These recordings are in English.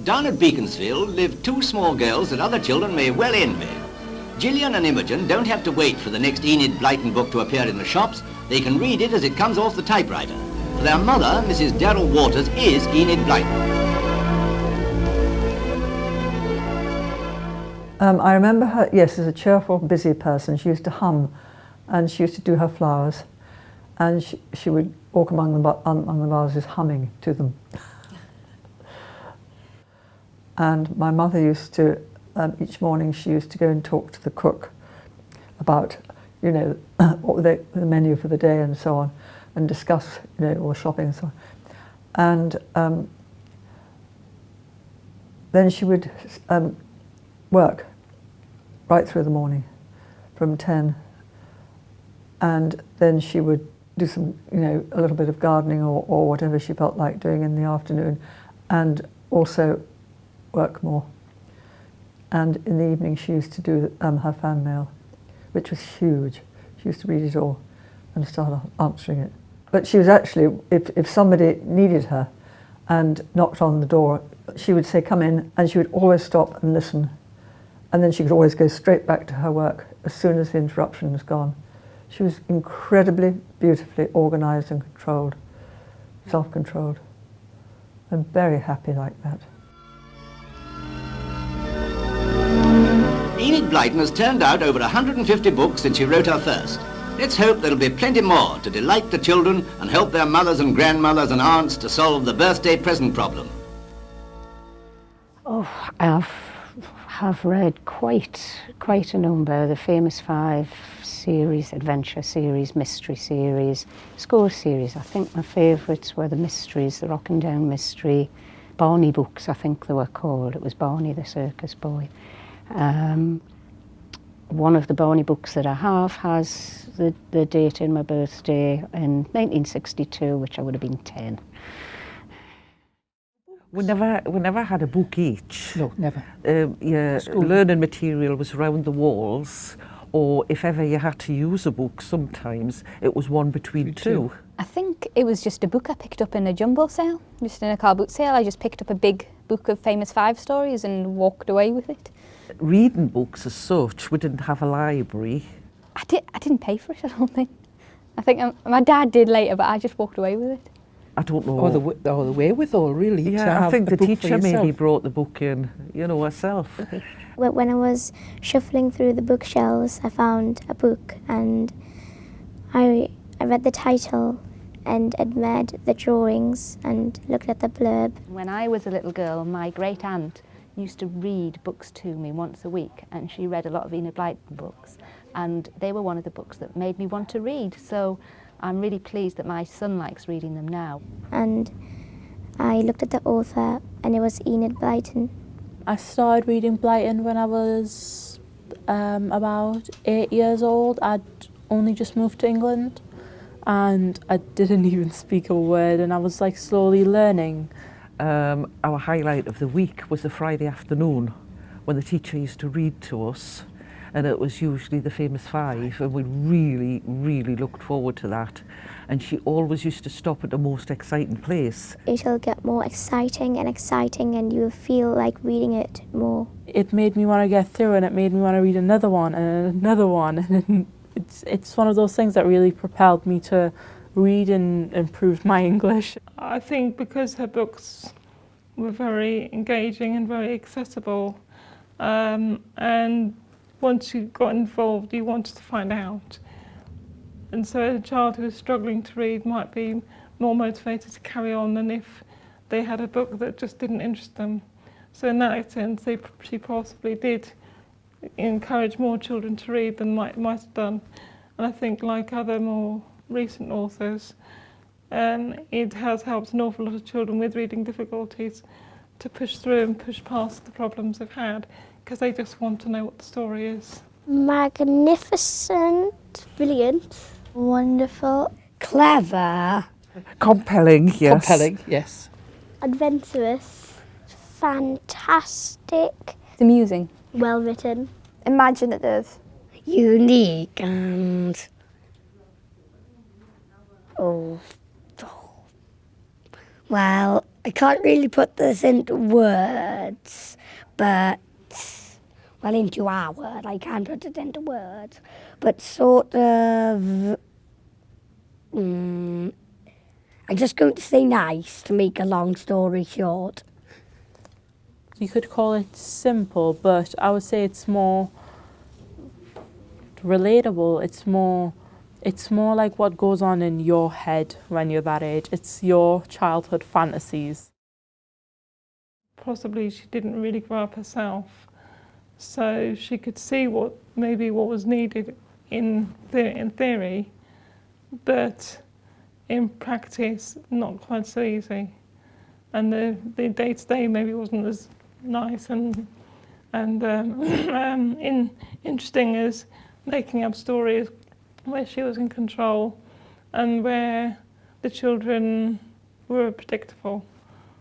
Down at Beaconsfield live two small girls that other children may well envy. Gillian and Imogen don't have to wait for the next Enid Blyton book to appear in the shops. They can read it as it comes off the typewriter. For their mother, Mrs. Darrell Waters, is Enid Blyton. I remember her, yes, as a cheerful, busy person. She used to hum, and she used to do her flowers, and she would walk among the vases humming to them. And my mother used to, each morning she used to go and talk to the cook about, you know, what the menu for the day and so on, and discuss, you know, all shopping and so on. And then she would work right through the morning from 10, and then she would do some, you know, a little bit of gardening or whatever she felt like doing in the afternoon, and also work more. And in the evening she used to do her fan mail, which was huge. She used to read it all and start answering it. But she was actually, if somebody needed her and knocked on the door, she would say, "Come in," and she would always stop and listen. And then she could always go straight back to her work as soon as the interruption was gone. She was incredibly, beautifully organised and controlled, self-controlled, and very happy like that. Enid Blyton has turned out over 150 books since she wrote her first. Let's hope there'll be plenty more to delight the children and help their mothers and grandmothers and aunts to solve the birthday present problem. Oh, I have read quite a number. The Famous Five series, adventure series, mystery series, school series. I think my favourites were the mysteries, the Rock and Down mystery, Barney books, I think they were called. It was Barney the Circus Boy. One of the Barney books that I have has the date in my birthday in 1962, which I would have been 10. We never had a book each. No, never. Your learning material was round the walls, or if ever you had to use a book, sometimes it was one between two. I think it was just a book I picked up in a jumbo sale, just in a car boot sale. I just picked up a big book of Famous Five stories and walked away with it. Reading books as such, we didn't have a library. I didn't pay for it, I don't think. I think my dad did later, but I just walked away with it. I don't know. Or the wherewithal, really. Yeah, I think the teacher maybe brought the book in, you know, herself. When I was shuffling through the bookshelves, I found a book, and I read the title and admired the drawings and looked at the blurb. When I was a little girl, my great aunt used to read books to me once a week, and she read a lot of Enid Blyton books, and they were one of the books that made me want to read. So I'm really pleased that my son likes reading them now. And I looked at the author, and it was Enid Blyton. I started reading Blyton when I was about 8 years old. I'd only just moved to England, and I didn't even speak a word, and I was like slowly learning. Our highlight of the week was the Friday afternoon when the teacher used to read to us, and it was usually the Famous Five, and we really, really looked forward to that. And she always used to stop at the most exciting place. It'll get more exciting, and you'll feel like reading it more. It made me want to get through, and it made me want to read another one and another one. And it's one of those things that really propelled me to read and improve my English. I think because her books were very engaging and very accessible, and once you got involved, you wanted to find out. And so a child who is struggling to read might be more motivated to carry on than if they had a book that just didn't interest them. So in that sense, she possibly did encourage more children to read than might have done. And I think, like other more recent authors, it has helped an awful lot of children with reading difficulties to push through and push past the problems they've had, because they just want to know what the story is. Magnificent, brilliant, wonderful, clever, compelling, yes. Compelling, yes. Adventurous, fantastic, amusing, well written, imaginative, unique, and well, I can't really put this into words, but, well, into our word, I can put it into words, but sort of, I'm just going to say nice to make a long story short. You could call it simple, but I would say it's more relatable. It's more like what goes on in your head when you're that age. It's your childhood fantasies. Possibly she didn't really grow up herself, so she could see what was needed in theory, but in practice not quite so easy. And the day-to-day maybe wasn't as nice and interesting as making up stories where she was in control and where the children were predictable,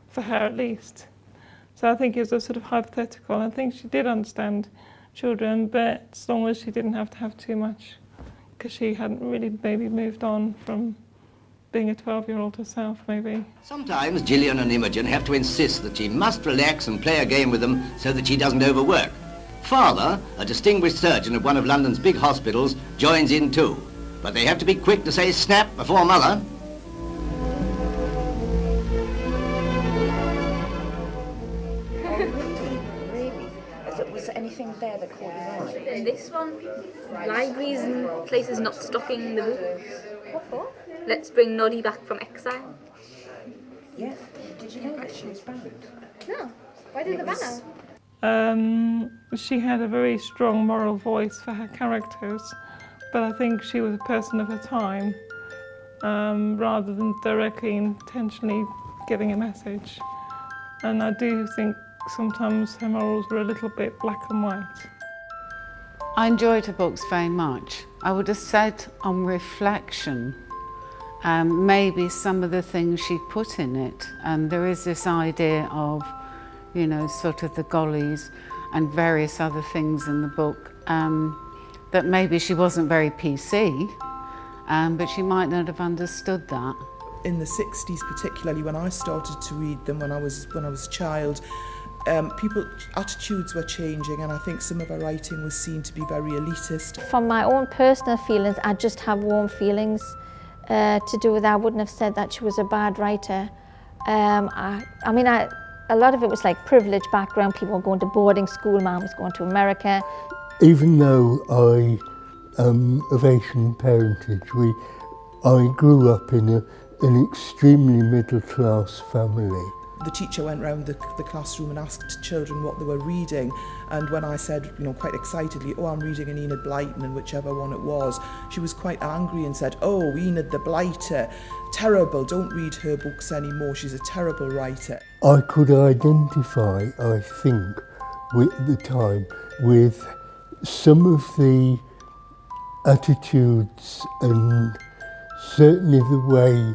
for her at least. So I think it was a sort of hypothetical. I think she did understand children, but as long as she didn't have to have too much, because she hadn't really maybe moved on from being a 12-year-old herself, maybe. Sometimes Gillian and Imogen have to insist that she must relax and play a game with them so that she doesn't overwork. Father, a distinguished surgeon of one of London's big hospitals, joins in too. But they have to be quick to say snap before Mother. Was there anything there that caught your eye? And this one, libraries and places not stocking the books. What for? Let's bring Noddy back from exile. Yeah. Did you know that she was banned? No. Why did the banner? She had a very strong moral voice for her characters, but I think she was a person of her time, rather than directly intentionally giving a message. And I do think sometimes her morals were a little bit black and white. I enjoyed her books very much. I would have said on reflection, maybe some of the things she'd put in it. And there is this idea of, you know, sort of the gollies and various other things in the book that maybe she wasn't very PC, but she might not have understood that. In the 60s, particularly when I started to read them when I was a child, people's attitudes were changing, and I think some of her writing was seen to be very elitist. From my own personal feelings, I just have warm feelings to do with that. I wouldn't have said that she was a bad writer. I mean, a lot of it was like privileged background. People were going to boarding school, Mum was going to America. Even though I am of Asian parentage, I grew up in an extremely middle-class family. The teacher went round the classroom and asked children what they were reading, and when I said, you know, quite excitedly, oh, I'm reading an Enid Blyton, and whichever one it was, she was quite angry and said, oh, Enid the Blighter, terrible, don't read her books anymore, she's a terrible writer. I could identify, I think, at the time, with some of the attitudes and certainly the way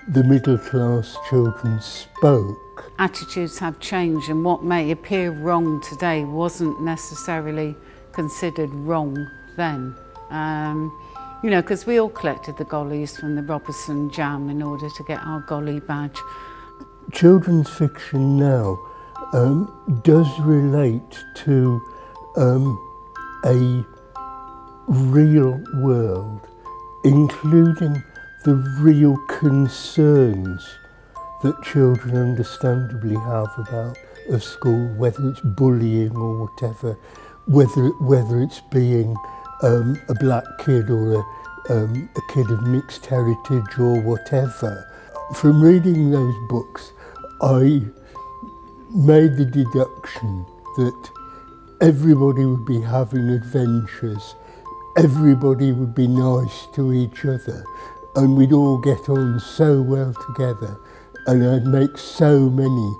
the middle-class children spoke. Attitudes have changed, and what may appear wrong today wasn't necessarily considered wrong then. You know, because we all collected the gollies from the Robertson Jam in order to get our golly badge. Children's fiction now does relate to a real world, including the real concerns that children understandably have about a school, whether it's bullying or whatever, whether it's being a black kid or a kid of mixed heritage or whatever. From reading those books, I made the deduction that everybody would be having adventures, everybody would be nice to each other, and we'd all get on so well together, and I'd make so many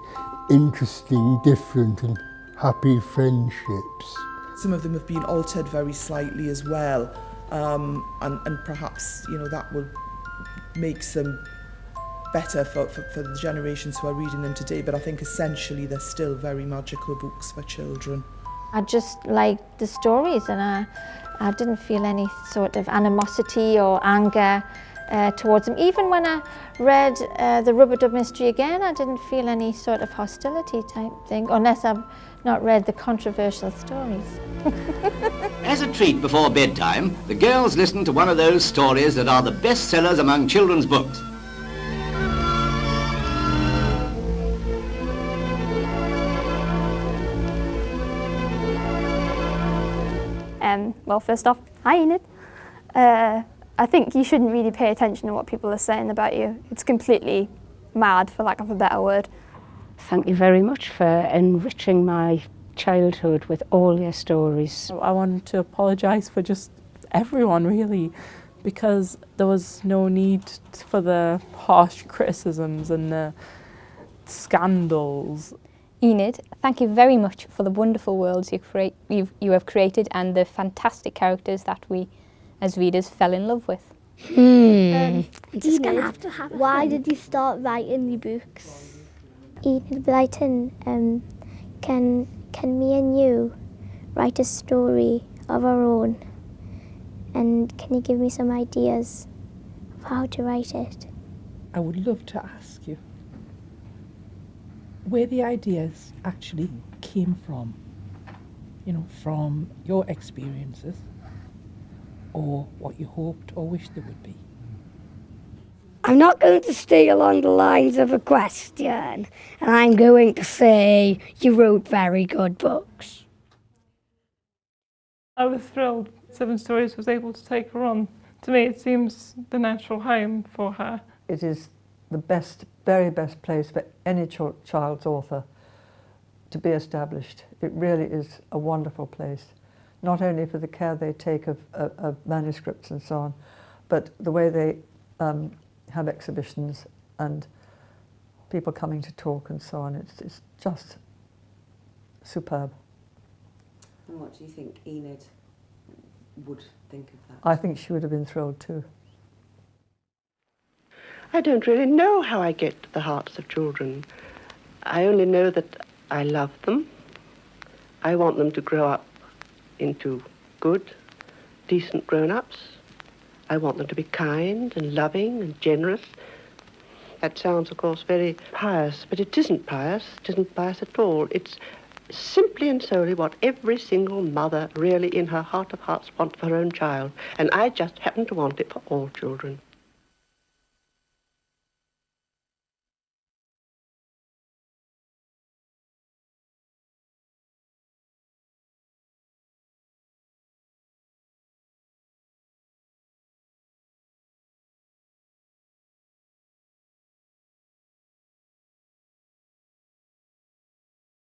interesting, different and happy friendships. Some of them have been altered very slightly as well, and perhaps, you know, that will make them better for the generations who are reading them today, but I think essentially they're still very magical books for children. I just liked the stories, and I didn't feel any sort of animosity or anger towards them. Even when I read the Rubber Dub Mystery again, I didn't feel any sort of hostility type thing, unless I've not read the controversial stories. As a treat before bedtime, the girls listen to one of those stories that are the best sellers among children's books. Well, first off, hi Enid. I think you shouldn't really pay attention to what people are saying about you. It's completely mad, for lack of a better word. Thank you very much for enriching my childhood with all your stories. I wanted to apologise for just everyone, really, because there was no need for the harsh criticisms and the scandals. Enid, thank you very much for the wonderful worlds you have created and the fantastic characters that we, as readers, fell in love with. I'm just gonna have to have. Why did you start writing your books? Enid Blyton, can me and you write a story of our own? And can you give me some ideas of how to write it? I would love to ask you where the ideas actually came from, you know, from your experiences, or what you hoped or wished they would be. I'm not going to stay along the lines of a question, and I'm going to say you wrote very good books. I was thrilled Seven Stories was able to take her on. To me, it seems the natural home for her. It is the best, very best place for any child's author to be established. It really is a wonderful place, not only for the care they take of manuscripts and so on, but the way they have exhibitions and people coming to talk and so on. It's just superb. And what do you think Enid would think of that? I think she would have been thrilled too. I don't really know how I get to the hearts of children. I only know that I love them. I want them to grow up into good, decent grown-ups. I want them to be kind and loving and generous. That sounds, of course, very pious, but it isn't pious. It isn't pious at all. It's simply and solely what every single mother really in her heart of hearts wants for her own child. And I just happen to want it for all children.